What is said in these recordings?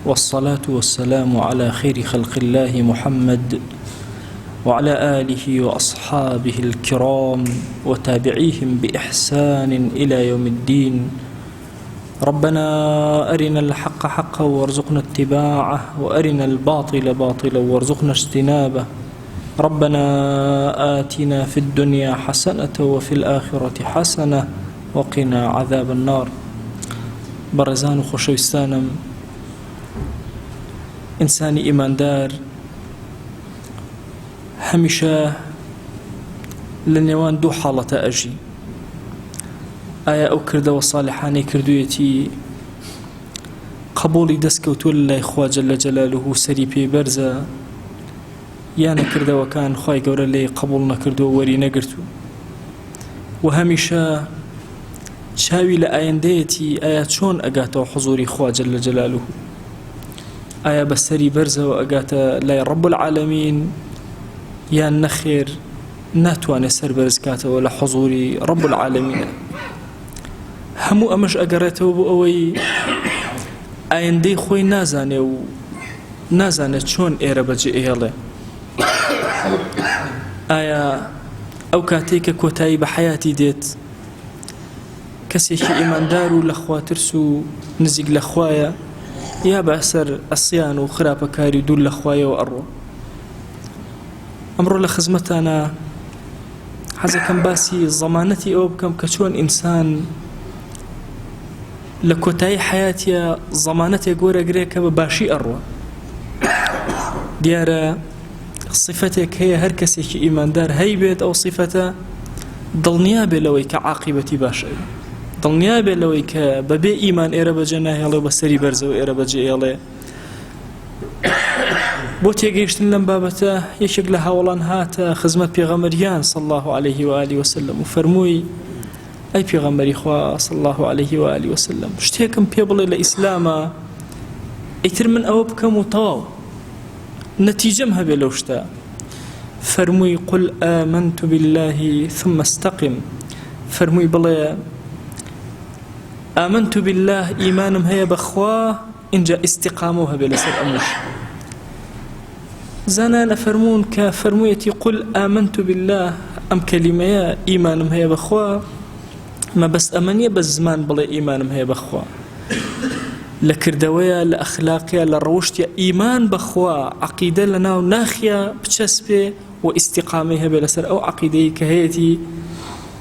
والصلاة والسلام على خير خلق الله محمد وعلى آله وأصحابه الكرام وتابعيهم بإحسان إلى يوم الدين. ربنا أرنا الحق حقا وارزقنا اتباعه وأرنا الباطل باطلا وارزقنا اجتنابه. ربنا آتنا في الدنيا حسنة وفي الآخرة حسنة وقنا عذاب النار. برزان و خۆشەویستانم، ئینسانی ئیماندار هەمیشە لە نێوان دوو حاڵەتە ئەژی. ئایا ئەو کردەوە ساڵحانەی کردوویەتی قبوڵی دەستکەوتووە لە لای خوا جەلە جەلالوه و سەری پێبەرزە، یانە کردەوەکان خوای گەورە لێی قبوڵ نەکردووە وەری نەگرتووە و هەمیشە چاوی لە ئایندەیەتی ئایا چۆن ئەگاتەوە حوزوری خوا جەلە جەلالوه، ئایا بە سەری بەرزەوە ئەگاتە لای ڕەب العالەمین یان نەخێر ناتوانێت سەر بەرز کاتەوە لە حوزوری ڕەب العالەمینە. هەموو ئەمەش ئەگەڕێتەوە بۆ ئەوەی ئایندەی خۆی نازانێ و نازانێت چۆن ئێرە بەجێ ئێڵێ. ئایا ئەو کاتێک کە کۆتایی بە حەیاتی دێت کەسێکی ئیماندار و لە خواترس و نزیک لە خوایە، یا بەسەر ئەسیان و خراپەکاری دوور لە خوایەوە ئەڕۆ. ئەمڕۆ لە خزمەتانە حەزەکەم باسی زەمانەتی ئەوە بکەم کە چۆن ئینسان لە کۆتایی حەیاتیە زەمانەتێک وەرەگرێت کە بە باشی ئەڕوە. دیارە صفەتێک هەیە هەر کەسێکی ئیماندار هەی بێت ئەو صفەتە دڵنیا بێ لەوەی کە عاقیبەتی باشە، دڵنیا بێ لەوەی کە بەبێ ئیمان ئێرە بەجێ ناهێڵێ و بە سەری بەرزەوە ئێرە بەجێ ئێڵێ. بۆ تێگەیشتن لەم بابەتە یەکێک لە هاوڵان هاتە خزمەت پێغەمبەریان صلی الله عليه و آله وسلم و فەرمووی: ئەی پێغەمبەری خوا صلی الله عليه و آله وسلم، شتێکم پێ بڵێ لە ئیسلامە ئیتر من ئەوە بکەم و تەواو نەتیجەم هەبێ لەو شتە. فەرمووی: قل آمنت بالله ثم استقم. فەرمووی بڵێ آمنت بالله، ئیمانم هەیە بەخوا، اینجا ئیستیقامە هەبێ لەسەر ئەمەش. زانانە فەرموون کە فەرموویەتی قل آمنت بالله ئەم کەلیمەیە ئیمانم هەیە بەخوا، مەبەست ئەمە نییە بە زمان بڵێ ئیمانم هەیە بەخوا، لە کردەوەیە، لە ئەخلاقیە، لە ڕەوشتیە ئیمان بەخوا عەقیدە لە ناو ناخیە بچەسپێ و ئیستیقامی هەبێ لەسەر ئەو عەقیدەی کە هەیەتی.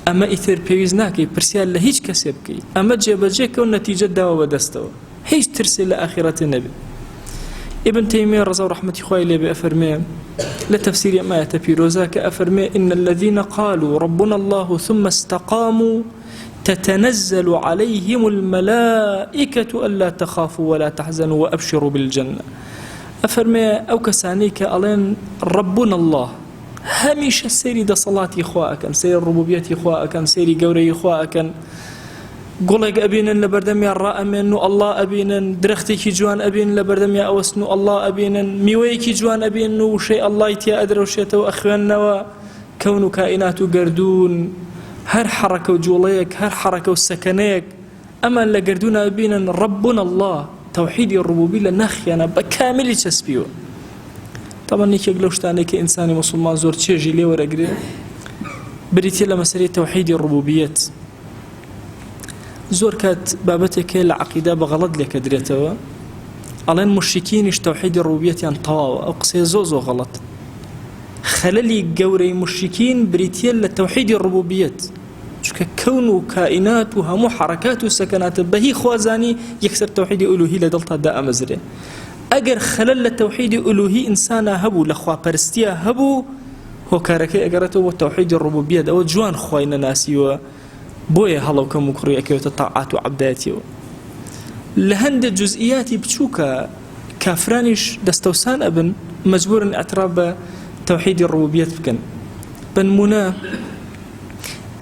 ئەمە ئیتر پێویست ناکەی پرسیار لە هیچ کەسێ بکەی، ئەمە جێبەجێکە و نەتیجە داوە بەدەستەوە، هیچ ترسێ لە ئاخیرەتە نەبێت. ابن تيمية رضا ورحمة خواه لي بأفرمي لتفسير ما يتبيروزا كأفرمي إن الذين قالوا ربنا الله ثم استقاموا تتنزل عليهم الملائكة ألا تخافوا ولا تحزنوا وأبشروا بالجنة. أفرمي أو كسانيك ألين ربنا الله هميش سيري دا صلاتي خواهكن، سيري الربوبية خواهكن، سيري قوري خواهكن، گوڵێک ئەبینن لە بەردەمیان ڕائەمێن و ئەڵڵا ئەبینن، درەختێکی جوان ئەبین لە بەردەمیان ئەوەستن و ئەڵڵا ئەبینن، میوەیەکی جوان ئەبین و وشەی ئەڵڵای تیا ئەدرەوشێتەوە ئەخوێننەوە. کەون و کائینات و گەردوون، هەر حەڕەکە و جوڵەیەک، هەر حەڕەکە و سەکەنەیەک، ئەمان لە گەردوونە ئەبینن ربنا الله، تەوحیدی ڕوبوبی لە ناخیانە بە کاملی چەسپیوە. طبعا یەکێک لەو شتانەی کە ئینسانی موسڵمان زۆر چێژی لێ وەرەگرێ بریتیە لە مەسەلەی تەوحیدی ڕوبوبیەت. زۆر کات بابەتێکە لە عەقیدە بە غەڵەت لێکە درێتەوە، ئەڵێن موشریکینیش تەوحیدی ڕوبوبیەتیان تەواوە. ئەو قسەیە زۆر غەڵەت. خەلەلی گەورەی موشریکین بریتیە لە تەوحیدی ڕوبوبیەت، چونکە کەون و کائینات و هەموو حەرەکات و سەکەناتە بەهی خوازانی یەکسەر تەوحیدی ئولوهی لە دڵتا دائەمەزرێ. ئەگەر خەلەل لە تەوحیدی ئولوهی ئینسانە هەبوو، لە خواپەرستیە هەبوو، هۆکارەکەی ئەگەڕێتەوە بۆ تەوحیدی ڕوبوبیەت، ئەوە جوان خوای نەناسیوە، بۆیە هەڵەوکەم و کوڕیەکەوێتە تاعات و عەبدایەتیەوە. لە هەندێک جزئیاتی بچووکە کافرانیش دەستەوسان ئەبن، مەجبورن ئەتراف بە تەوحیدی ڕوبوبیەت بکەن. بنمونە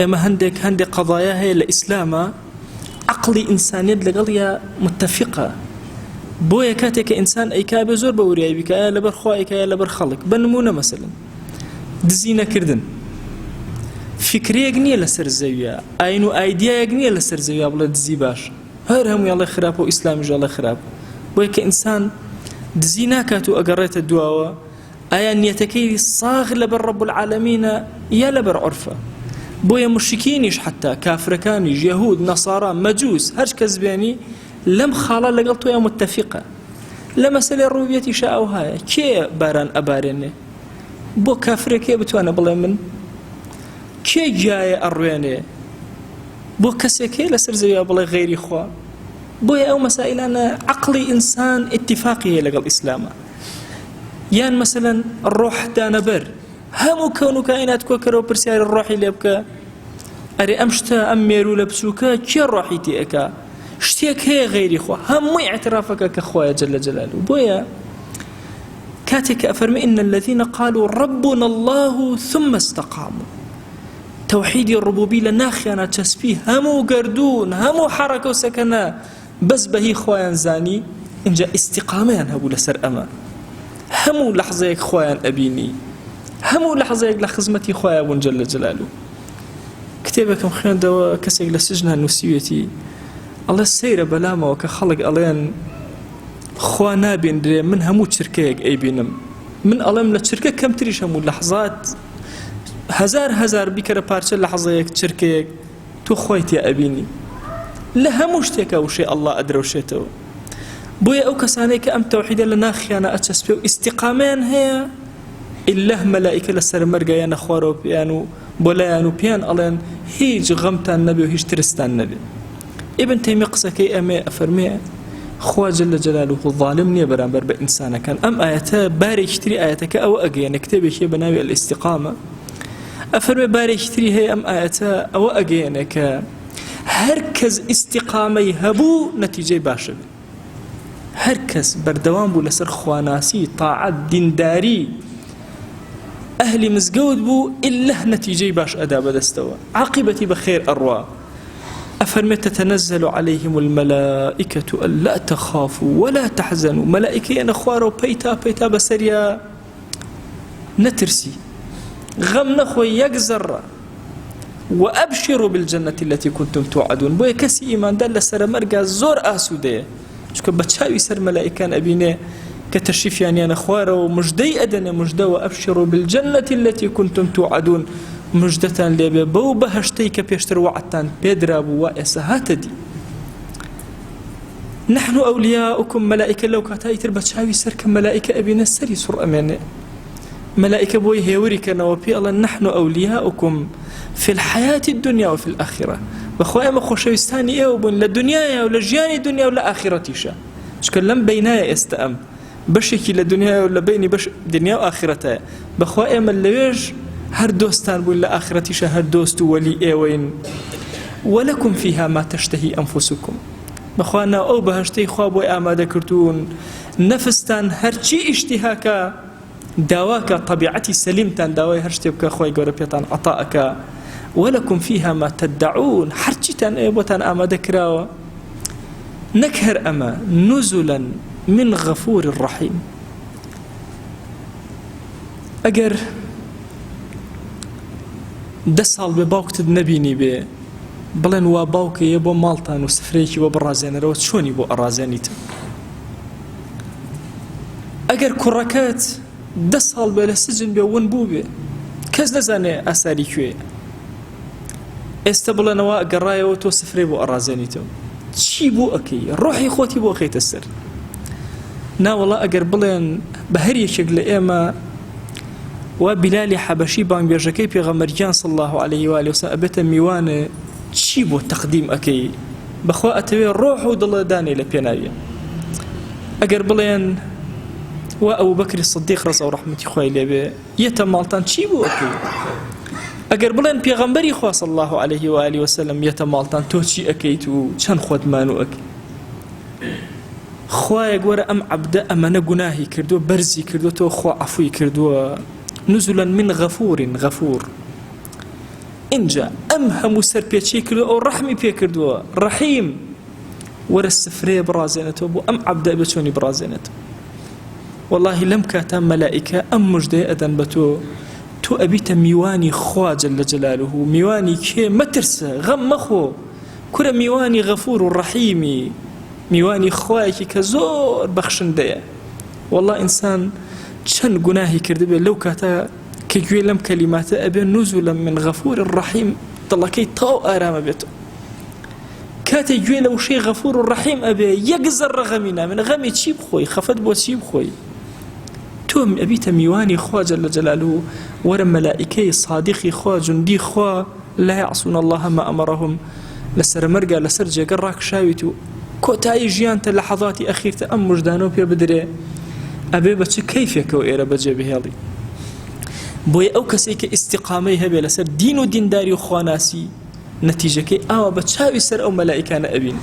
ئێمە هەندێک قەضایا هەیە لە ئیسلامە عەقڵی ئینسانیەت لەگەڵیە متتەفقە، بۆیە کاتێک کە ئینسان ئەیکا بێ زۆر بە وریایی بیکە، ئایا لەبەر خوا ئەیکا یا لەبەر خەڵک. بنمونە مەسەلەن دزی نەکردن، فکرەیەک نییە لەسەر زەویە، ئاین و ئایدیایەک نییە لەسەر زەویە بڵێ دزی باش، هەر هەمووی ئەڵێ خراپە و ئیسلامیش ئەڵێ خراپە. بۆیە کە ئینسان دزی ناکات و ئەگەڕێتە دواوە ئایا نیەتەکەی ساغ لەبەر ڕەب العالەمینە یا لەبەر عورفە. بۆیە مشرکینیش حتا کافرەکانیش یەهود نەسارا مەجووس هەر کەس بێنی لەم خاڵە لەگەڵ تۆیان متتەفیقە لە مەسەلەی ڕووبیەتیشە ئەو هەیە. کێ باران ئەبارێنێ؟ بۆ کافرێکێ بتوانە بڵێ من؟ کێ گیایە ئەڕوێنێ؟ بۆ کەسێکێ لەسەر زەویە بڵێ غەیری خوا؟ بۆیە ئەو مەسائلانە عەقڵی ئینسان اتفاقی هەیە لەگەڵ ئیسلامە. یان مەسەلەن ڕۆح دانەبەر هەموو کەون و کائینات کۆکەرەوە پرسیاری ڕۆحی لێ بکە، ئەرێ ئەم شتە ئەم مێرو لە بچووکە کێ ڕۆحی تێئەکا؟ شتێک هەیە غەیری خوا، هەمووی اعترافەکە کە خوایە جەل جەلالو. بۆیە كاتك أفرمي إن الذين قالوا ربنا الله ثم استقاموا توحيد الربوبية لناخيانا تسبيه همو قردون همو حركة وسكنة بس بهي خوايان زاني إن جاء استقاميان هبو لسر أما همو لحظة خوايان أبيني همو لحظة لخزمتي خوايا جل جلاله. كتابكم خيان دوا كسيك لسجنها نسيوتي الله السيرة بلامة وكخلق أليان خوا نابين دري من همو شركيك أي بينم من ألم لشركة كم تريش همو لحظات هزار بكرة بارشة لحظة شركيك تو خويتي أبيني لهمو شتيك أو شيء الله أدري وشيته. بويا أو كسانيك أم توحيدا لنا خيانة أتشسبه استقامان هي إله ملائكة لسر مرقيان أخوارو بيانو بوليانو بيان ألين هيج غمتان النبي وهيج ترستان النبي. ابن تيمية قصكي أمي أفرمي خوا جل جلاله ظالمني برامبر بإنسان كان أم آياته باري يشتري آياتك أو أجي نكتب شيء بناوي الاستقامة أفرمي باري يشتري هي أم آياته أو أجي نك هركز استقامي هبو نتيجة باشا هركز بردوام بو لسر خواناسي طاعت دينداري أهل مزقود بو إلا نتيجة باش أدا بدستوى عاقبتي بخير أروا. أفرمي تتنزل عليهم الملائكة ألا تخافوا ولا تحزنوا ملائكة نخوارو بيتا بسريا نترسي غم نخوي يقزر وأبشروا بالجنة التي كنتم توعدون. بويا كسي إيمان دل سر مرقى زور آسودية شكو بتشاوي سر ملائكان أبيني كتشريف يعني نخوارو مجدي أدنى مجدى وأبشروا بالجنة التي كنتم توعدون مجدتان لێبێ بەو بەهەشتەی کە پێشتر وعدتان پێدرابوو وا ئێستا هاتەدی. نحن ئەولیاؤکم مەلائیکە لەو کاتایی تر بە چاوی سەر کە مەلائیکە ئەبینە سەری سوڕ ئەمێنێ مەلائیکە بۆی هێوریکەنەوە پێ ئەڵێن نحن ئەولیاؤکم في الحياة الدنيا وفي الآخرة بەخوا ئێمە خۆشەویستانی ئێوە بوون لە دنیایە و لە ژیانی دنیا و لە ئاخرەتیشە چکە لەم بەینایە ئێستا ئەم بەشێکی لە دنیایە و لە بینی بەش دنیا و ئاخرەتایە بەخوا ئێمە لەوێژ هر دوستان بول لآخرتيش هر دوست ولي ايوين ولكم فيها ما تشتهي أنفسكم بخوانا أو بهشتي خواب وآمادة كرتون نفستان هرچي اشتهاكا داواكا طبيعتي سليمتان داواي هرشتي بكا خواي قربيتان عطاءكا ولكم فيها ما تدعون هرچيتان ايبوتان آمادة كراوا نكهر أما نزلا من غفور الرحيم. أجر دسال بباوكت نبيني بي بلن وا باوك يبو مالتان وسفريكي وبرازين رو شوني بو ارازينيت اگر كركات دسال بلا سجن بي ون بو بي كز نزاني اسالي كوي استبلن وا قرايه وتو سفري بو ارازينيتو شي بو اكي روحي خوتي بو خيت السر نا والله اگر بلن بهري شكل ايما وبلال حبشي بان بيرجكي بيغمرجان صلى الله عليه وآله وسلم أبتا ميوان تشيبو تقديم أكي بخوا أتوي الروح ودل داني لبينايا أقر بلين وأبو بكر الصديق رضي رحمة خوي لبي يتمالتان تشيبو أكي أقر بلين بيغمبري خوا صلى الله عليه وآله وسلم يتمالتان توشي أكي تو چند خود مانو أكي خوا يقول أم عبد أمنا قناهي كردو برزي كردو تو خوا عفوي كردو نزلا من غفور إنجا أمهم سر بيتشي كردو أو رحمي بيكردو رحيم ورا السفرية برازينته بو أم عبد بتوني برازينته والله لم كاتم ملائكة أم مجدي أدن بتو تو أبيت ميواني خوا جل جلاله ميواني كي ما ترسى غم مخو كرة ميواني غفور رحيمي میوانی خوایەکی کە زۆر بەخشندەیە. والله ئینسان چەند گوناهی کردبێ لەو کاتە کە گوێ لەم کەلیماتە ئەبێ نوزولا من غەفور ڕەحیم، دڵەکەی تەواو ئارامە بێتەوە. کاتێک گوێ لە وشەی غەفور و ڕەحیم ئەبێ یەک زەڕە غەمی نامێنێ. غەمی چی بخۆی؟ خەفەت بۆ چی بخۆی؟ تۆ ئەبیتە میوانی خوا جەل جەلالوه، وەرە مەلائیکەی صادقی خوا، جوندی خوا، لا يعصون الله ما ئەمەڕەهم، لەسەر مەرگە لەسەر جێگە ڕاکشاویت و کۆتایی ژیانتە لە حەڵاتی ئەخیرتە ئەم موژدانەوە پێ بدرێ، ئەبێ بە چ کەیفێکەوە ئێرە بەجێ بهێڵی. بۆیە ئەو کەسێک کە ئیستیقامەی هەبێ لەسەر دین و دینداری و خواناسی، نەتیجەکەی ئاوا بە چاوی سەر ئەو مەلائیکانە ئەبین.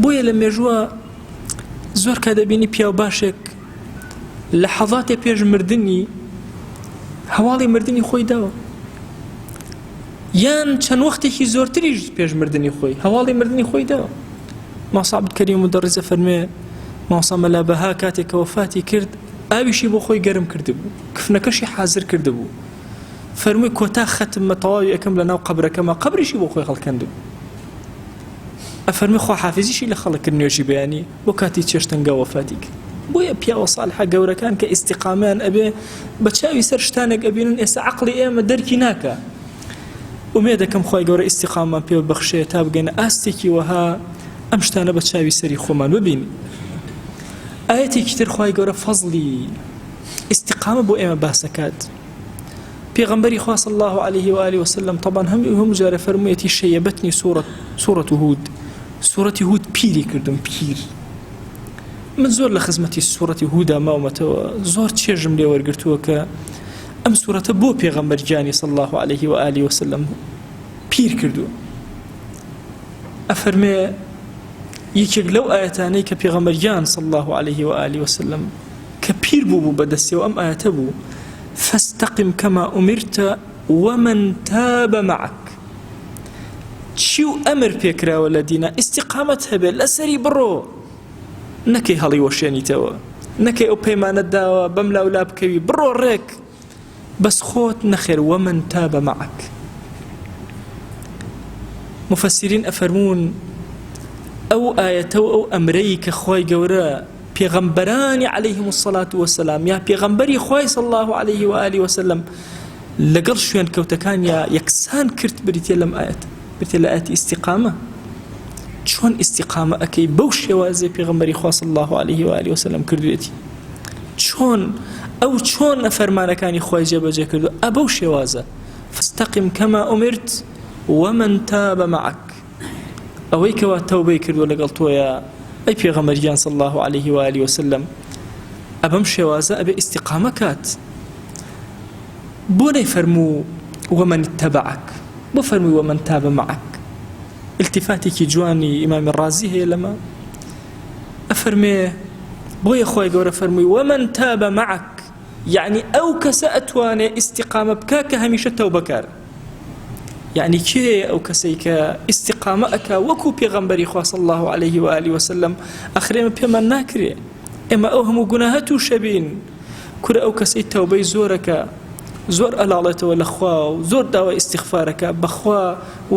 بۆیە لە مێژووە زۆر کە دەبینی پیاو باشێک لە حەڵاتێ پێش مردنی هەواڵی مردنی خۆی داوە، یان چەند وەختێکی زۆرتریش پێش مردنی خۆی هەواڵی مردنی خۆی داوە. مامۆستا عەبدولکەریم مدەڕیزە فەرمێ مامۆستا مەلابەها کاتێک کە وەفاتی کرد ئاویشی بۆ خۆی گەرم کردبوو، کفنەکەشی حازر کردبوو. فەرمووی کۆتا ختممە تەواوی ئەەکەم لە ناو قەبرەکەمە، قەبریشی بۆ خۆی هەڵکەندبوو. ئەفەرمی خوا حافیزیشی لە خەڵک کرد نوێژی بەیانی بۆ کاتی چێشتەنگا وەفاتی کرد. بۆیە پیاوە ساڵحە گەورەکان کە ئیستیقامیان ئەبێ بە چاوی سەر شتانێک ئەبینن ئێستا عەقڵی ئێمە دەرکی ناکە. ئومێ دەکەم خوای گەورە ئیستیقامان پێ بەخشێ تا بگەینە ئاستێکی وەها ئەم شتانە بە چاوی سەری خۆمان ببین. ئاەتێکی تر خوای گەورە فەزلی ئیستیقامە بۆ ئێمە باسەکات. پێغەمبەری خوا صلی الله عليه و آله وسلم طبعا هەموو جارە فەرموویەتی شەیەبەتنی سوورەت هود، سوورەتی هود پیری کردم، پیر. من زۆر لە خزمەتی سوورەتی هودا ماومەتەوە، زۆر چێژم لێ وەرگرتووە کە ئەم سوورەتە بۆ پێغەمبەر گیانی صلی الله عليه و آله وسلم پیر کردووە. ئەفەرمێ یەکێک لەو ئاەتانەی کە پێغەمبەر گیان صلی الله عليه و آله وسلم کە پیر بوو بەدەستیەوە ئەم ئاەتە بوو: فاستقم كما أمرت ومن تاب معك. چیو ئەمر پێکراوە لە دینە ئیستیقامەت هەبێت لەسەری بڕۆ، نەکەی هەڵی وەشێنیتەوە، نەکەی ئەو پەیمانەت داوە بەم لاولا بکەوی، بڕۆ ڕێک بەس خۆت نەخێر. ومن تاب معك. مفسرین ئەفەرمون ئەو ئاەتە و ئەو ئەمرەی کە خوای گەورە پێغەمبەرانی عەلەیهیم الصەلاة وەسەلام یا پێغەمبەری خوای صلی الله عليه و آله وسلم لەگەڵ شوێن کەوتەکان یا یەکسان کرد بریتێ لەم ئاەت، بریتێ لە ئاەتی ئیستیقامە. چۆن ئیستیقامە ئەەکەی بەو شێوازەی پێغەمبەری خوا صلی الله عليه و آله وسلم کردوێتی؟ چۆن فەرمانەکانی خوای جێبەجێ کردو؟ ئەبەو شێوازە. فاستقم كما أمرت ومن تاب معك. ئەوەی کەوا تەوبەی کردووە لەگەڵ تۆیە ئەی پێغەمبەریان صلی الله عليه و آله وسلم، ئەبەم شێوازە ئەبێ ئیستیقامە کات. بۆ نەیفەرموو ومن اتبعك، بۆ فەرمووی ومن تاب معك. التفاتێکی جوانی ئیمامی ڕازی هەیە لەمە، ئەفەرمێ بۆیە خوای گەورە فەرمووی ومن تاب معك، یعنی ئەو کەسە ئەتوانێ ئیستیقامە بکا کە هەمیشە تەوبەکار. یعنی کێ ئەو کەسەی کە ئیستیقامە ئەکا وەکو پێغەمبەری خوا صلی الله عليه و آله وسلم. ئەخرێمە پێمان ناکرێ ئێمە ئەو هەموو گوناهە تووشە بین، کورە ئەو کەسەی تەوبەی زۆرەکە، زۆر ئەلاڵێتەوە لە خوا و زۆر داوای ئیستیغفارەکە بەخوا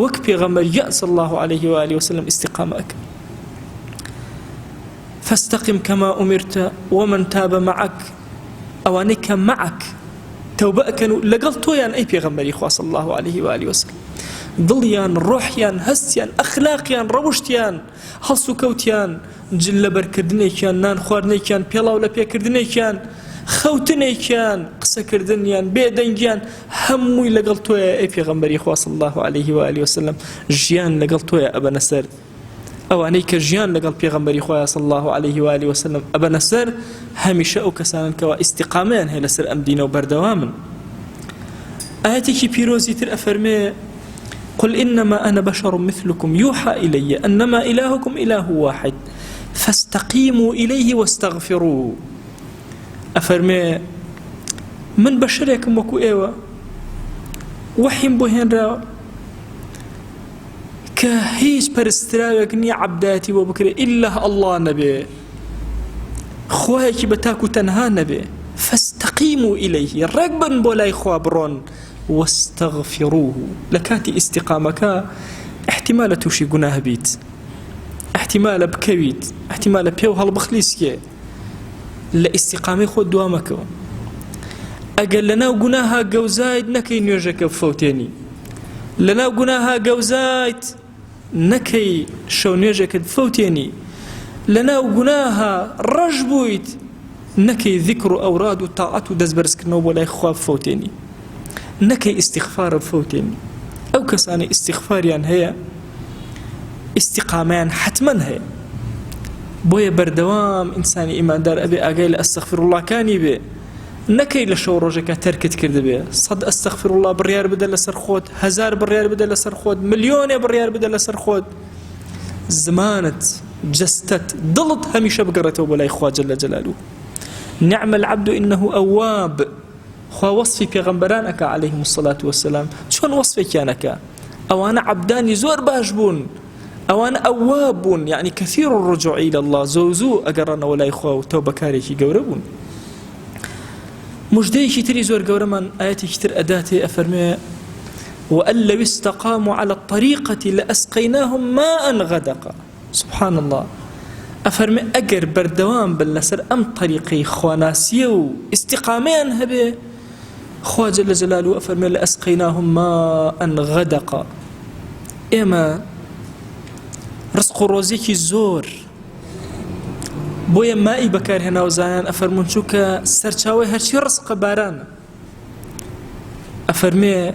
وەک پێغەمبەر صلی الله عليه و آله وسلم ئیستیقامە ئەکا. فاستقم كما أمرت ومن تاب معك. ئەوانەی کە معك تەوبە ئەکەن و لەگەڵ تۆیان ئەی پێغەمبەری خوا صلی الله عليه و آله وسلم، دڵیان، ڕۆحیان، هەستیان، ئەخلاقیان، ڕەوشتیان، هەڵس و کەوتیان، جل لە بەرکردنێکیان، نان خواردنێکیان، پێڵاو لە پێکردنێکیان، خەوتنێکیان، قسەکردنیان، بێدەنگیان، هەمووی لەگەڵ تۆیە ئەی پێغەمبەری خوا صلی الله عليه و آله وسلم. ژیان لەگەڵ تۆیە ئەبەنە سەر. ئەوانەی کە ژیان لەگەڵ پێغەمبەری خوا صلی الله عليه و آله وسلم ئەبەنە سەر، هەمیشە ئەو کەسانن کەوا ئیستیقامەیان هەیە لەسەر ئەم دینە و بەردەوامن. ئاەتێکی پیرۆزی تر ئەفەرمێ قل إنما أنا بشر مثلكم يوحى إلي أنما إلهكم إله واحد فاستقيموا إليه واستغفروه. أفرمي من بشركم وكو إيوة وحيم بوهن را كهيج برستراوك ني عبداتي وبكري إلا الله نبي خواهيك بتاكو تنها نبي فاستقيموا إليه رقبا بولاي خوابرون واستغفروه. لكاتي استقامك احتمال توشي قناه بيت، احتمال بكويت احتمال بيو هالبخليسكي لاستقامي خود دوامك أقل لنا وقناها قوزايد نكي نيوجك بفوتيني لنا وقناها قوزايد نكي شو نيوجك بفوتيني لنا وقناها رجبويت نكي ذكر أوراد وطاعات ودزبرسك نوب ولا يخواب فوتيني نكي استغفار بفوتيني أو كساني استغفاريان هي استقامان حتما هي بويا بردوام إنساني إيمان دار أبي أقايل أستغفر الله كاني بي نكي لشو روجك تركت كرد بي صد أستغفر الله بريار بدل سرخود 1000 بريار بدل سرخود مليون بريار بدل سرخود زمانت جستت ضلت هميشه بقرته ولا إخوة جل جلاله نعم العبد إنه أواب خوا وصفي پیغمبرانك عليهم الصلاة والسلام شون وصفي كانك أوانا عبداني زور باجبون أوانا أوابون يعني كثير الرجوع إلى الله زوزو أقرنا ولا إخوة وتوبة كاريكي قوربون مجديكي تري زور قورمان آياتي كتير أداتي أفرمي وأن لو استقاموا على الطريقة لأسقيناهم ماء غدقا سبحان الله أفرمي أقر بردوام بالنسر أم طريقي خواناسيو استقامين هبه خوا جل جلاله أفرمي لأسقيناهم ماء غدقا إما رزق روزيكي زور بويا مائي بكار هنا وزايان أفرمون شوكا سرچاوي هرشي رزق باران أفرمي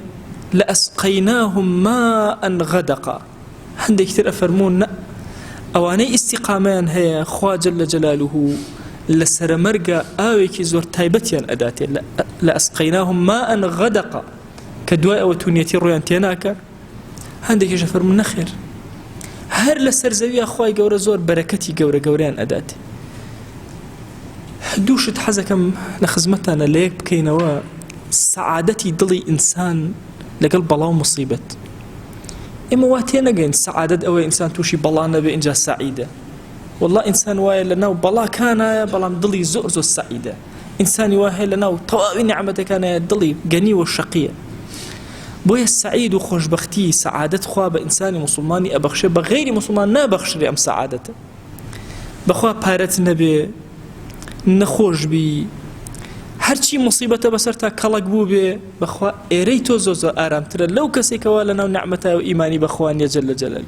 لأسقيناهم ماء غدقا هندي كتير أفرمون أواني استقامان هي خوا جل جلاله لسر مرقى آويكي زور تايبتيان أداتي لأسقيناهم ماء غدقا كدواء وتونيتي رويانتيناك هندي كيش أفرمون نخير هر لسر زوية خواي قورة زور بركتي قوريان أداتي دوشت حزكم لخزمتنا ليك بكينوا سعادتي ضلي إنسان لقلب الله مصيبة إما واتينا قين سعادة أو إنسان توشي بلانا بإنجاز سعيدة والله إنسان واي لنا بلا كان بلا مضلي زؤرزو السعيدة إنسان واي لنا طوابي نعمة كان ضلي غني والشقية بويا السعيد وخوش بختي سعادة خواب إنساني مسلماني أبخشه بغير مسلمان نابخشري أم سعادته بخوا بارت نبي نخوش بي هرچی مصیبت بسرتا کلک بو به بخوا ایریتو زوزو آرام تر لو کسی کوالا نو نعمتا و ایمانی بخوانی جل جلاله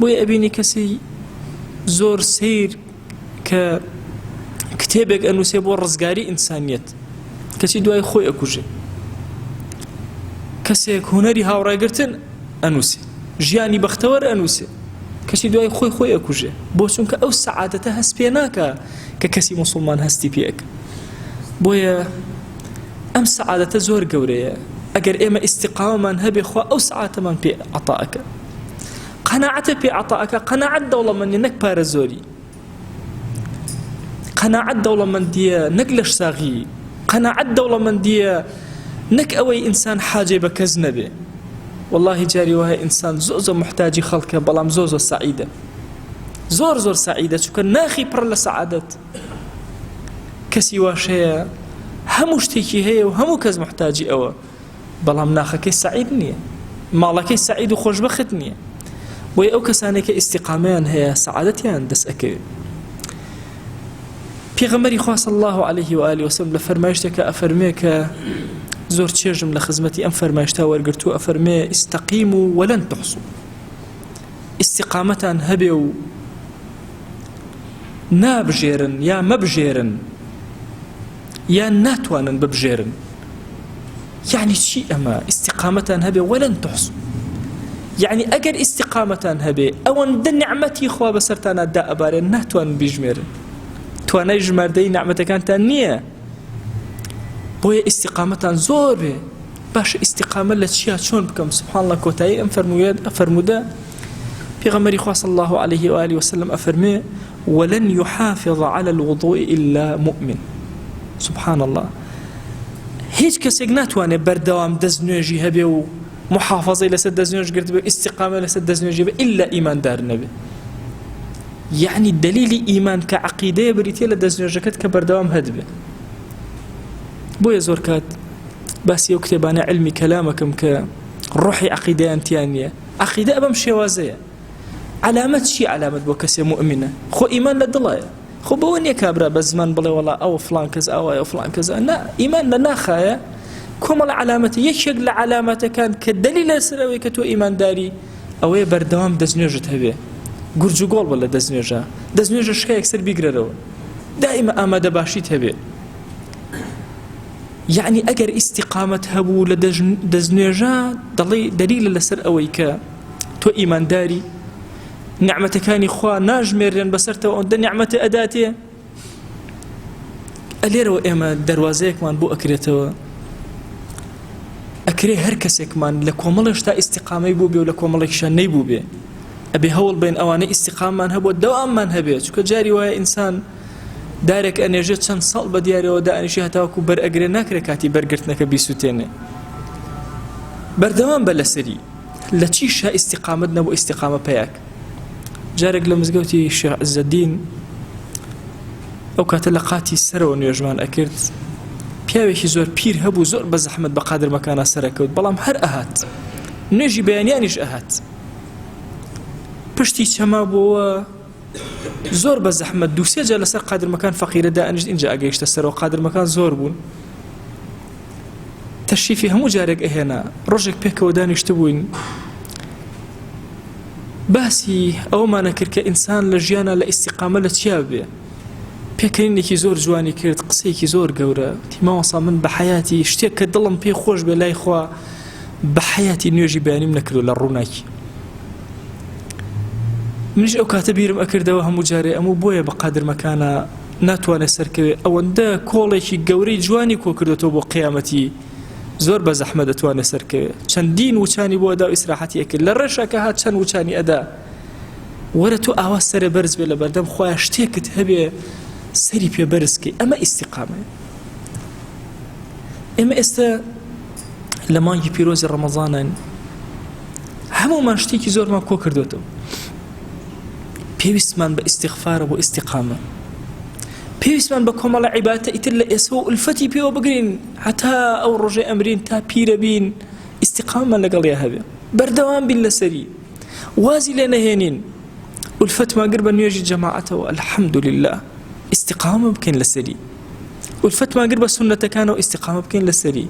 بوی ابینی کسی زور سیر که کتابك انو سيبو رزقاري انسانيت کسی دوای خوی اکوجه کسی هنری هاورای گرتن انوسی جیانی بختور انوسی کسی دوای خوی اکوجه بوچون که او سعادته هست پیناکا که کسی مسلمان هستی پیک بويا أم سعادة زور قورية أجر إما استقامة هبي خوا أو سعادة من في عطائك قناعة في عطائك قناعة دولة من ينك بارزوري قناعة دولة من دي نقلش ساغي قناعة دولة من دي نك أوي إنسان حاجة بكزنبي والله جاري وهي إنسان زوزو محتاجي خلقه بلام زوزو سعيدة زور سعيدة شو كان ناخي برلا سعادة كسي واشيا هموش تيكي هي وهمو كز محتاجي أوا بلام ناخكي سعيد نية مالكي سعيد وخوش بخت نية بوي أو كسانيك استقامان هي سعادتيان دس أكي پیغمبری خواه صلی الله علیه و آله و سلم لفرمایشتك أفرميك زور تشيرجم لخزمتي أم فرمایشتا ورقرتو أفرمي استقيموا ولن تحصوا استقامتان هبيو نابجيرن يا مبجيرن يا ناتوانن ببجيرن يعني شيء أما استقامتان هبي ولن تحصوا يعني أجر استقامتان هبي أو ند نعمتي خوا بسرتانا دا أبارين ناتوان بيجميرن توانا يجمر دي نعمتك كانت نية بويا استقامتان زور بي باش استقامة لتشيها شون بكم سبحان الله كوتاي أفرمودا پیغمبری خواه صلی الله عليه وآله وسلم أفرمي ولن يحافظ على الوضوء إلا مؤمن سبحان الله هیچ کەسێک ناتوانێت بەردەوام دەستنوێژی هەبێ و محافظەی لەسەر دەستنوێژ گرت بێ ئیستیقامە لەسەر دەستنوێژی بێ ئیلا ئیماندار نەبێ یعنی دلیلی ئیمان کە عەقیدەیە بریتێ لە دەستنوێژەکەت کە بەردەوام هەدبێ بۆیە زۆر کات باسی ئەو کتێبانە علمی کەلامەکەم کە ڕۆحی عەقیدەیان تیان نییە عەقیدە بەم شێوازەیە علامة شي علامة بو كسي مؤمنة خو إيمان لدلايا خو بوني كابرا بزمان بلي والله أو فلان كذا أو فلان كذا لا إيمان لنا خايا كومل علامة يشيق لعلامة كان كدليل سروي كتو إيمان داري أو بردوام دزنيجت هبه گرجو گۆڵ بە لە دەستنوێژە شکا یەکسەر بیگرەرەوە دائما ئامادە باشیت هەبێ یعنی ئەگەر ئیستیقامەت هەبوو لە دەستنوێژە دەڵێ دەلیلە لەسەر ئەوەی کە تۆ ئیمانداری نیعمەتەکانی خوا ناژمێرێن بەسەرتەوە ئەوەندە نیعمەتە ئەداتێ ئەلێرەوە ئێمە دەواازەیەکمان بۆ ئەکرێتەوە ئەکرێ هەر کەسێکمان لە کۆمەڵێش تا ئیستیقامەی بوو بێ و لە کۆمەڵێکیشان نەیبوو بێ ئەبێ هەوڵ بین ئەوانەی ئیستیقاممان هەبووە دەواممان هەبێت چونکە جاری وایە ئینسان دارێک ئەنێژێت چەند ساڵ بە دیارەوە دائنیشی هەتاوەکو بەرئەگرێ ناکرێت کاتی بەرگرتنەکە بیسووتێنێ بەردەوام بە لەسەری لە چیشە ئیستیقامەت نەبوو ئیستیقامە پەیاک جارێک لە مزگەوتی شێخ عەزەدین ئەو کاتە لە قاتی سەرەوە نوێژمان ئەکرد پیاوێکی زۆر پیر هەبوو زۆر بە زەحمەت بە قادر مەکانە سەرەکەوت بەڵام هەر ئەهات نوێژی بەیانیانیش ئەهات پشتی چەما بووە زۆر بە زەحمەت دووسێ جا لەسەر قادر مەکان فەقیرە دائنیشت اینجا ئەگەیشتە سەرەوە قادر مەکان زۆر بوون تەشریفی هەموو جارێک ئەهێنا ڕۆژێک پێکەوە دانیشتە بووین باسی ئەومانە کرد کە ئینسان لە ژیانە لە ئیستیقامە لە چیا بێ پێکەنینێکی زۆر جوانی کرد قسەیەکی زۆر گەورە تیماوەسا من بە حەیاتی شتێک کە دڵم پێی خۆش بێ لای خوا بە حەیاتی نوێژی بەیانیم نەکردو لە ڕووناکی منیش ئەو کاتە بیرم ئەکردەوە هەموو جارێ ئەموو بۆیە بە قادر مەکانە ناتوانێت سەرکەوێ ئەوەندە کۆڵێکی گەورەی جوانی کۆ کردێتەوە بۆ قیامەتی زۆر بە زەحمەت دەتوانێت سەرکەوێ چەندین وچانی بۆ ئەدا و ئیسراحەتی ئەکرد لە ڕێشەکە هات چەند وچانی ئەدا وەرە تۆ ئاوا سەرە بەرز بێ لە بەردەم خۆیان شتێکت هەبێ سەری پێ بەرزکەی ئەمە ئیستیقامە ئێمە ئێستا لە مانگی پیرۆزی ڕەمەزانن هەموومان شتێکی زۆرمان کۆ کردوێتەوە پێویستمان بە ئیستیغفارە بۆ ئیستیقامە پێویستمان بە کۆمەڵە عیبادەتە ئیتر لە ئێسەوە ئولفەتی پێوە بگرین هەتا ئەو ڕۆژێ ئەمرین تا پیرە بین ئیستیقامەمان لەگەڵیا هەبێ بەردەوام بین لەسەری وازی لێ نەهێنین ئولفەتمان گر بە نوێژی جەماعەتەوە الحەمدولله ئیستیقامە بکەین لەسەری ئولفەتمان گر بە سوننەتەکانەوە ئیستیقامە بکەین لەسەری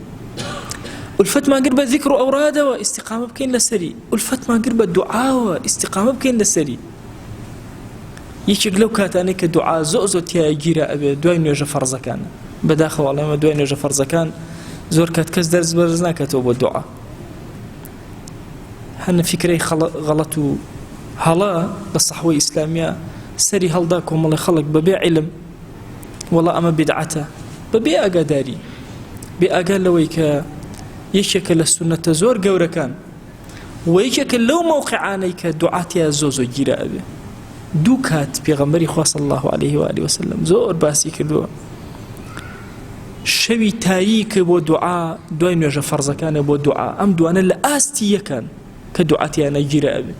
ئولفەتمان گر بە ذیکر و ئەورادەوە ئیستیقامە بکەین لەسەری ئولفەتمان گر بە دوعاوە ئیستیقامە بکەین لەسەری یەکێک لەو کاتانەی کە دوعا زۆر تیایە گیرە ئەبێ دوای نوێژە فەرزەکانە بەداخەوە ئەڵێمە دوای نوێژە فەرزەکان زۆر کات کەس دەرز بەرز ناکاتەوە بۆ دوعا هەنە فیکرەی غەڵەت و هەڵا لە سەحوەی ئیسلامیە سەری هەڵدا کۆمەڵی خەڵک بەبێ عیلم وەڵا ئەمە بیدعەتە بەبێ ئاگاداری بێ ئاگا لەوەی کە یەکێکە لە سونەتە زۆر گەورەکان و یەکێکە لەو مەوقعانەی کە دوعاتیە زۆ گیرە ئەبێ دوو کات پێغەمبەری خوا صلی الله عليه و آله وسلم زۆر باسی کردووە شەوی تاریکە بۆ دوعا دوای نوێژە فەرزەکانە بۆ دوعا ئەم دوانە لە ئاستی یەکەن کە دوعاتیانە گیرە ئەبێ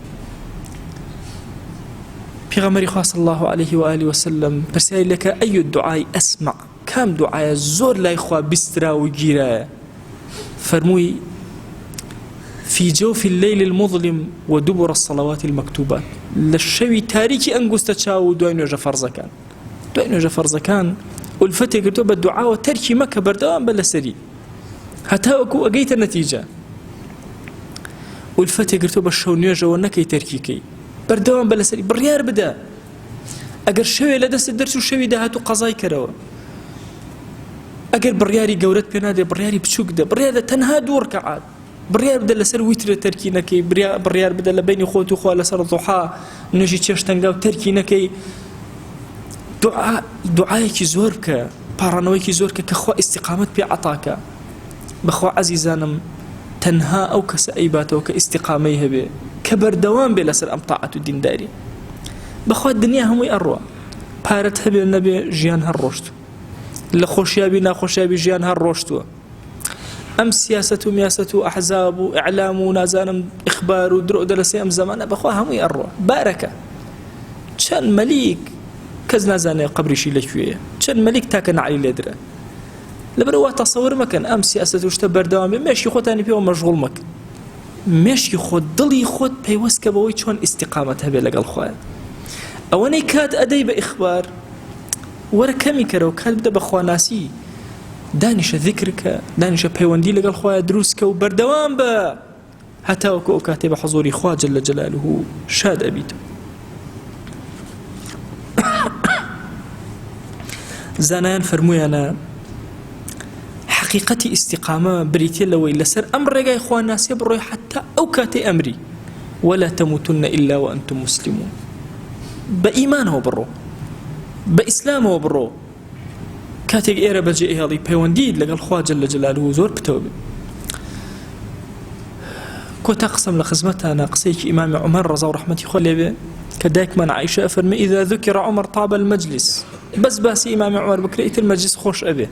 پێغەمبەری خوا صلی الله عليه و آله وسلم پرسیاری لەکە ئەی دوعای ئەسمع کام دوعایە زۆر لای خوا بیسترا و گیرایە فەرمووی في جوف الليل المظلم ودبر الصلوات المكتوبات للشوي تاريكي أنقستا تشاو دوای نوێژە فەرزەکان دوای نوێژە فەرزەکان ئولفەتێک گرتووە بە دوعا و تەرکی مەکە بەردەوام بە لەسەری هەتا وەکو ئەگەیتە نەتیجە ئولفەتێک گرتووە بە شەو نوێژەوە نەکەی تەرکیکەی بەردەوام بە لەسەری بڕیار بدە ئەگەر شەوێ لە دەستت دەرچوو شەوی داهاتوو قەزای کەرەوە ئەگەر بڕیاری گەورەت پێ نادێ بڕیاری بچووک دە بڕیار دە تەنها دوو ڕکەعات بڕیار بدە لەسەر ویترە تەرکی نەکەی بڕیار بدە لە بینی خۆت و خوا لەسەر ضوحا نوێژی چێشتەنگا و تەرکی نەکەی دوعایەکی زۆر بکە پاڕانەوەیکی زۆر کە خوا ئیستیقامەت پێ عەتاکە بەخوا عەزیزانم تەنها ئەو کەسە ئەیباتەوە کە ئیستیقامەی هەبێ کە بەردەوام بێ لەسەر ئەم تاعەت و دینداری بەخوا دنیا هەمووی ئەڕوا پارەت هەبێ نەبێ ژیان هەر ڕۆشت لە خۆشیابی ناخۆشیابی ژیان هەر ڕۆشتووە ئەم سیاسەت و میاسەت و ئەحزاب و ئیعلام و نازانم ئیخبار و درۆ دەلەسێ ئەم زەمانە بەخوا هەمووی ئەڕوا بارەکە چەند مەلیک کەس نازانێ قەبریشی لەکوێیە چەند مەلیک تاکە نەعلی لێدرا لەبەرەوە تەسەوور مەکەن ئەم سیاسەت و شتە بەردەوام بێ مێشکی خۆتانی پێوە مەشغوڵ مەکەن مێشکی خۆت دڵی خۆت پەیوەستکە بەوەی چۆن ئیستیقامەت هەبێ لەگەڵ خوایە. ئەوەنەی کات ئەدەی بە ئیخبار وەرە کەمی کەرەوە کات بدە بە خواناسی، دانیشە ذیکرکە، دانیشە پەیوەندی لەگەڵ خوایە دروستکە و بەردەوام بە هەتاوەکو ئەو کاتێ بە حەزوری خوا جەل جەلالوه شاد ئەبیتەوە. زانایان فەرموویانە حقیقەتی ئیستیقامە بریتێ لەوەی لەسەر ئەم ڕێگای خواناسیە بڕۆی حتا ئەو کاتێ ئەمری ولا تموتن إلا وأنتم مسلمون. بە ئیمانەوە بڕۆ، بە ئیسلامەوە بڕۆ، کاتێک ئێرە بەجێ هێڵی پەیوەندیت لەگەڵ خوا جەل جەلالوه زۆر پتەوە بێ. کۆتا قسەم لە خزمەتانە قسەیەکی ئیمامی عومەر ڕەزا و ڕەحمەتی خۆ لێبێ کە دایکمان عایشە ئەفەرمێ ئیذا ذوکر عومەر طاب المەجلیس، بەس باسی ئیمامی عومەر بکرێ ئیتر مەجلیس خۆش ئەبێ.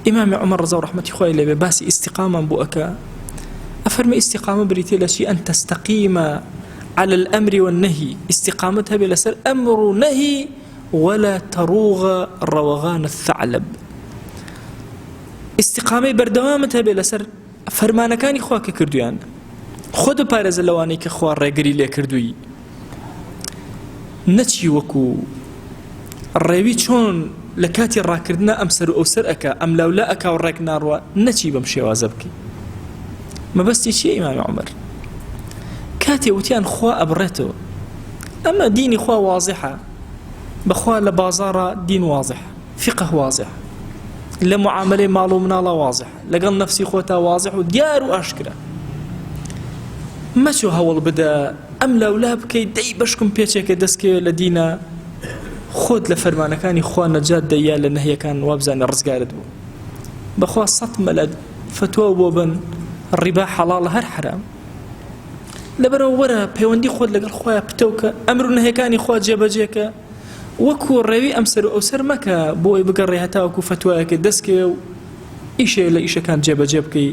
ئیمامی عومەر ڕەزا و ڕەحمەتی خۆی لێبێ باسی ئیستیقامان بۆ ئەکا، ئەفەرمێ ئیستیقامە بریتێ لە چی؟ ئەن تەستەقیمە على الأمر والنهي، استقامت هبه لسر أمر ونهي ولا تروغ روغان الثعلب. استقامه بردوامت هبه لسر فرمانەکانی خوا کە کردویان، خۆ دەپارێزە لەوانەی کە خوا ڕێگری لێ کردووی، نەچی وەکو ڕێوی چۆن لە کاتی ڕاکردنە ئەم سەر و ئەو سەر ئەکا ئەم لەولە ئەکا و ڕێک ناڕوە، نەچی بەم شێوازە بکەی. مەبەستی چییە ئیمامی عومەر؟ کاتێ وتیان خوا ئەبڕێتەوە، ئەمە دینی خوا واضحە، بەخوا لە بازارە دین واضح، فقه واضح، لە معاملەی ماڵ و مناڵە واضح، لەگەڵ نەفسی خۆتا واضح و دیار و ئاشکرا. مەچۆ هەوڵ بدە ئەم لەولا بکەی دەی بەشکم پێچێکە دەستکەوێ لە دینە، خۆت لە فەرمانەکانی خوا نەجات دەیە لە نەهیەکان وابزانە ڕزگارت بوو. بەخوا 100 مەلە فتوە بۆ بن ڕیبا حەڵاڵە هەر حرام. لەبەرەوە وەرە پەیوەندی خۆت لەگەڵ خۆیان پتەوکە، ئەمر و نەهیەکانی خوا جێبەجێکە، وەکو ڕێوی ئەم سەر و ئەو سەر مەکە بۆی بگەڕێ هەتاوەکو فتوایەکە دەستکەوێ و ئیشێ لە ئیشەکان جێبەجێ بکەی،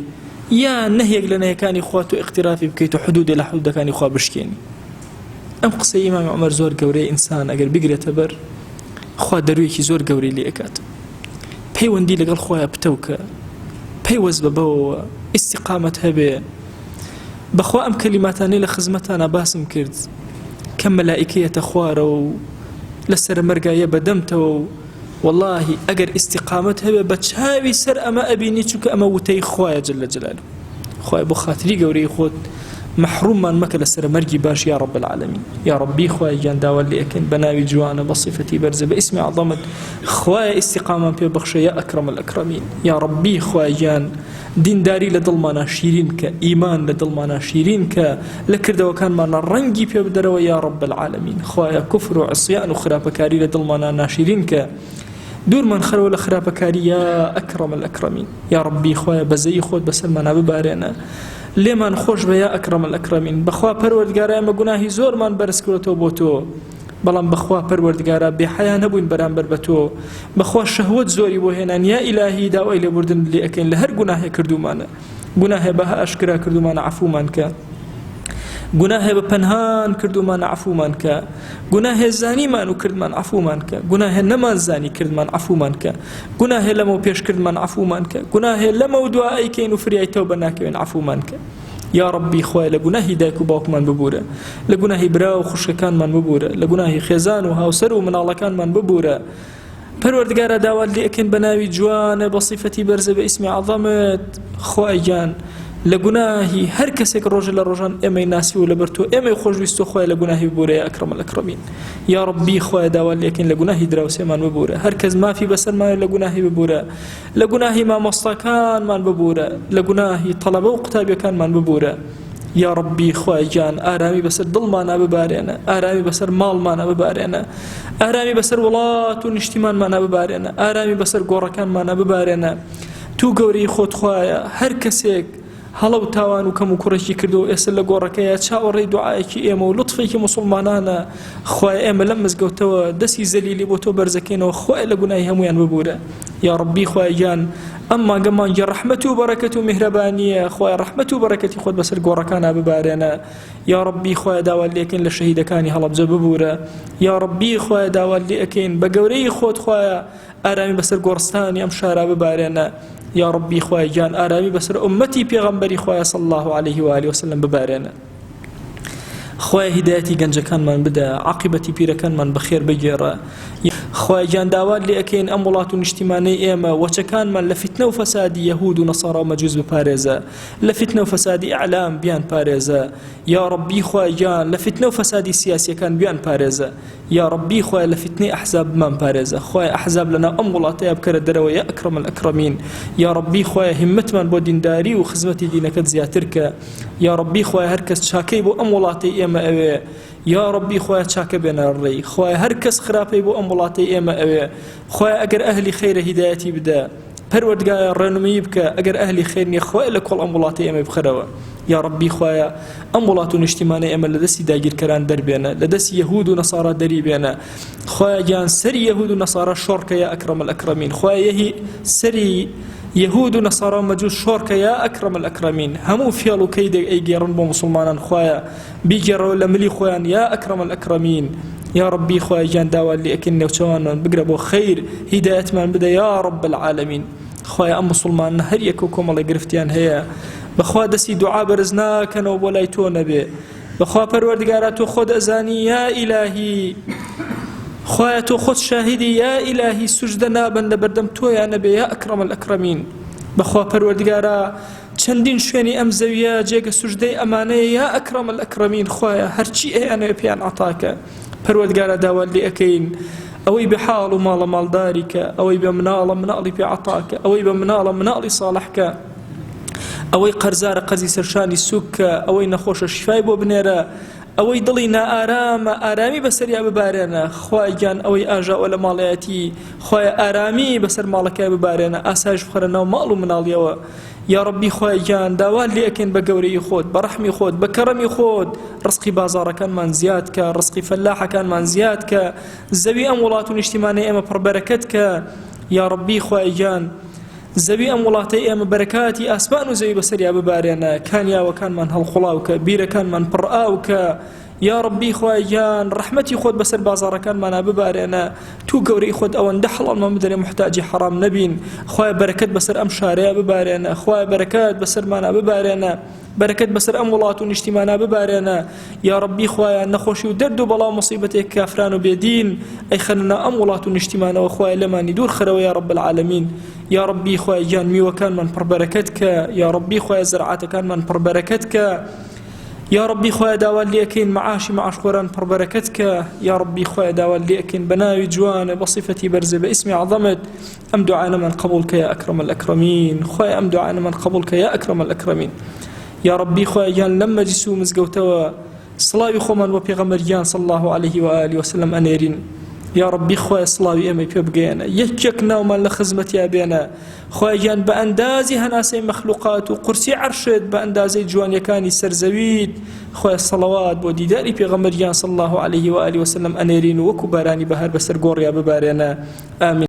یا نەهیەک لە نەهیەکانی خوا و اخترافی بکەیت و حدودێ لە حدودەکانی خوا بشکێنی. ئەم قسەی ئیمامی عومەر زۆر گەورەی ئینسان ئەگەر بگرێتە بەر خوا دەرویەکی زۆر گەورەی لێ ئەکات. پەیوەندی لەگەڵ خۆیان پتەوکە، پەیوەست بەبەوە، ئیستیقامەت هەبێ. بەخوا ئەم کەلیماتانەی لە خزمەتانە باسم کرد کە مەلائیکەیەتە خوارە و لەسەر مەرگایە بەدەمتەوە و واللهی ئەگەر ئیستیقامەت هەبێ بە چاوی سەر ئەمە ئەبینی، چونکە ئەمە وتەی خوایە جەل جەلالوه. خوای بۆ خاتری گەورەی خۆت محروممان مەکە لەسەر مەرگی باش یا رب العالمین. یا ربی خوای گیان داوا لێ ئەکەین بە ناوی جوانە بە صیفەتی بەرزە بە ئیسمی عەظەمت، خوای ئیستیقامان پێ بەخشە یا ئەکرەم الئەکرەمین. یا ربی خوای گیان دینداری لە دڵمانە شیرین کە، ئیمان لە دڵمانە شیرین کە، لە کردەوەکانمانە ڕەنگی پێ بدەرەوە یا رب العالمین. خوایە کوفر و عصیان و خراپەکاری لە دڵمانە ناشیرین کە، دوورمان خەرەوە لە خراپەکاری یا ئەکرەم الئەکرەمین. یا ربی خوایە بەزەی خۆت بەسەرمانە ببارێنە، لێمان خۆش بە یا ئەکرەم الئەکرەمین. بەخوا پەروەردگارە ئێمە گوناهی زۆرمان بەرز کردوەوە بۆ تۆ، بەڵام بەخوا پەروەردگارە بێحەیا نەبووین بەرامبەر بە تۆ، بەخوا شەهوەت زۆری بۆ هێنان. یا ئیلاهی داوای لێبوردن لێ ئەکەین لە هەر گوناهێ کردومانە، گوناهێ بەها ئاشکرا کردومانە عەفومان کە، گوناهێ بە پەنهان کردومانە عەفومان کە، گوناهێ زانیمان و کردمان عەفومان کە، گوناهێ نەمان زانی کردمان عەفومان کە، گوناهێ لەمە پێش کردمان عەفومان کە، گوناهێ لەمە دوا ئەیکەین و فریای تەوبە ناکەوێن عەفومان کە. یا ربی خوای لە گوناهی دایک و باوکمان ببورە، لە گوناهی برا و خوشکەکانمان ببورە، لە گوناهی خێزان و هاوسەر و مناڵەکانمان ببورە. پەروەردگارە داوات لێ ئەکەین بە ناوی جوانە بە صیفەتی بەرزە بە ئیسمی عەظەمت، خوای گیان لە گوناهی هەر کەسێک ڕۆژە لە ڕۆژان ئێمەی ناسی و لەبەر تۆ ئێمەی خۆشویست و خوای لە گوناهی ببورە یا ئەکرەم الئەکرەمین. یا ربی خوای داوات لێ ئەکەین لە گوناهی دراوسێمان ببورە، هەر کەس مافی بەسەرمان لە گوناهی ببورە، لە گوناهی مامۆستاکانمان ببورە، لە گوناهی تەڵەبە و قوتابیەکانمان ببورە. یا ربی خوای گیان ئارامی بەسەر دڵمانە ببارێنە، ئارامی بەسەر ماڵمانە ببارێنە، ئارامی بەسەر وڵات و نیشتیمانمانە ببارێنە، ئارامی بەسەر گۆڕەکانمانە ببارێنە. تو گەورەی خۆت خوایە، هەر کەسێک هەڵە و تاوان و کەم و کوڕێکی کردو ئێستا لە گۆڕەکەیە چاوەڕێی دوعایەکی ئێمە و لطفێکی مسلمانانە خوای ئێمە لەم مزگەوتەوە دەستی زەلیلی بۆ تۆ بەرزەکەینەوە خوای لە گوناهی هەمویان ببورە یا ڕەبی خوای گیان ئەم مانگەمانگی ڕەحمەت و بەرەکەت و میهرەبانیە خوای ڕەحمەت و بەرەکەتی خۆت بەسەر گۆڕەکانە ببارێنە یا ڕەبی خوای داوا لێ ئەکەین لە شەهیدەکانی هەڵەبجە ببورە یا ڕەبی خوای داوا لێ ئەکەین بە گەورەی خۆت خوایە ئارامی بەسەر گۆڕستانی ئەم شارە ببارێنە یا ڕەبی خوای گیان ئارامی بەسەر ئومەتی پێغەمبەری خوایە صلی الله عليه و آله وسلم ببارێنە خوای هیدایەتی گەنجەکانمان بدە عاقبەتی پیرەکانمان بەخێر بگێڕە خوای گیان داوات لێ ئەکەین ئەم وڵات و نیشتیمانەی ئێمە وەچەکانمان لە فتنە و فەسادی یەهود و نەسارا و مەجووس بپارێزە لە فتنە و فەسادی ئیعلام بیان پارێزە یا ڕەبی خوای گیان لە فتنە و فەسادی سیاسیەکان بیان پارێزە یا ڕەبی خوای لە فتنەی ئەحزاب بمان پارێزە خوای ئەحزاب لەناو ئەم وڵاتەیە بکەرە دەرەوە یا ئەکرەم الئەکرەمین یا ڕەبی خوای هیممەتمان بۆ دینداری و خزمەتی دینەکەت زیاتر کە یا ڕەبی خوای هەر کەس چاکەی بۆ ئەم وڵاتەی ئێمە ئەوێ یا ڕەبی خوای چاکە بێنە ڕێی خوای هەر کەس خراپەی بۆ ئەم وڵاتەی ئێمە ئەوێ خوای ئەگەر ئەهلی خەیرە هیدایەتی بدە پەروەردگایە ڕێنمایی بکە ئەگەر ئەهلی خەیر نییە خوای لە کۆڵ ئەم وڵاتەی ئێمە بخەرەوە یا ڕەبی خوایە ئەم وڵات و نیشتیمانەی ئێمە لە دەستی داگیرکەران دەربێنە لە دەستی یەهود و نەسارا دەری بێنە خوایە گیان سەری یەهود و نەسارا شۆڕکە یا ئەکرەم الئەکرەمین خوایە سەری یەهود و نەسارا و مەجووس شۆڕکە یا ئەکرەم الئەکرەمین هەموو فێڵ و کەیدێک ئەیگێڕن بۆ موسڵمانان خوایە بیگێڕەوە لە ملی خۆیان یا ئەکرەم الئەکرەمین یا ڕەبی خوای گیان داوا لێ ئەکەین نێوچەوانمان بگرە بۆ خەیر هیدایەتمان بدە یا ڕەب العالەمین خوای ئەم مسلمانە هەر یەک و کۆمەڵی گرفتیان هەیە بەخوا دەستی دوعا بەرز ناکەنەوە بۆ لای تۆ نەبێ بەخوا پەروەردگارە تۆ خۆت ئەزانی یا ئیلاهی خوایە تۆ خۆت شاهیدی یا ئیلاهی سوجدە نابن لە بەردەم تۆیان نەبێ یا ئەکرەم الئەکرەمین بەخوا پەروەردگارە چەندین شوێنی ئەم زەویە جێگە سوجدەی ئەمانەیە یا ئەکرەم الئەکرەمین خوایە هەرچی ئەیانەوێ پێیان عەتاکە پەروەردگارە داوا لێ ئەکەین ئەوەی بە حاڵ و ماڵە ماڵداریکە ئەوەی بە مناڵە مناڵی پێ عەتاکە ئەوەی بە مناڵە مناڵی ساڵحکە ئەوەی قەرزارە قەزی سەرشانی سووککە ئەوەی نەخۆشە شیفای بۆ بنێرە ئەوەی دڵی نائارامە ئارامی بەسەریا ببارێنە خوای گیان ئەوەی ئاژاوە لە ماڵەیەتی خوایە ئارامی بەسەر ماڵەکەی ببارێنە ئاسایش بخەرە ناو ماڵ و مناڵیەوە یا ڕەبی خوای گیان داوا لێ ئەکەین بە گەورەی خۆت بە ڕەحمی خۆت بە کەڕەمی خۆت ڕزقی بازاڕەکانمان زیاد کە ڕزقی فەلاحەکانمان زیاد کە زەوی ئەم وڵات و نیشتیمانەی ئێمە پڕبەرەکەت کە یا ڕەبی خوای گیان زەوی ئەم وڵاتەی ئێمە بەرەکاتی ئاسمان و زەوی بەسەریا ببارێنە کانیاوەکانمان هەڵخوڵاوکە بیرەکانمان پڕئاوکە یا ڕەبی خوای گیان ڕەحمەتی خۆت بەسەر بازاڕەکانمانە ببارێنە تو گەورەی خۆت ئەوەندە حەڵالمان بدەرێ محتاجی حەرام نەبین خوای بەرەکەت بەسەر ئەم شارەیە ببارێنە خوای بەرەکەت بەسەرمانە ببارێنە بەرەکەت بەسەر ئەم وڵات و نیشتیمانە ببارێنە یا ڕەبی خوایە نەخۆشی و دەرد و بەڵاو مصیبەتێک کافران و بێدین ئەی خەنە ئەم وڵات و نیشتیمانەوە خوای لەمانی دوور خەرەوە یا ڕەب العالەمین یا ڕەبی خوای گیان میوەکانمان پڕبەرەکەت کە یا ڕەبی خوای زەرعاتەکانمان پڕبەرەکەت کە یا ڕەبی خوای داوا لێ ئەکەین معاشی معاشخۆران پڕبەرەکەت کە یا ڕەبی خوای داوا لێ ئەکەین بە ناوی جوانە بە صیفەتی بەرزە بە ئیسمی عەظەمت ئەم دوعانەمان قبول کە یا ئەکرەم الئەکرەمین خوای ئەم دوعانەمان قبول کە یا ئەکرەم الئەکرەمین یا ڕەبی خوای گیان لەم مەجلیس و مزگەوتەوە سڵاوی خۆمان بۆ پێغەمبەریان صلی الله عليه و آله وسلم ئەنێرین یا ڕەبی خوای سڵاوی ئێمەی پێ بگەێنە یەکێک ناومان لە خزمەتیا بێنە خوای گیان بە ئەندازی هەناسەی مەخلوقات و قورسی عەرشت بە ئەندازەی جوانیەکانی سەرزەویت خوای سەڵەوات بۆ دیداری پێغەمبەریان صلی الله عليه و آله وسلم ئەنێرین و وەکو بارانی بەهار بەسەر گۆڕیا ببارێنە ئامین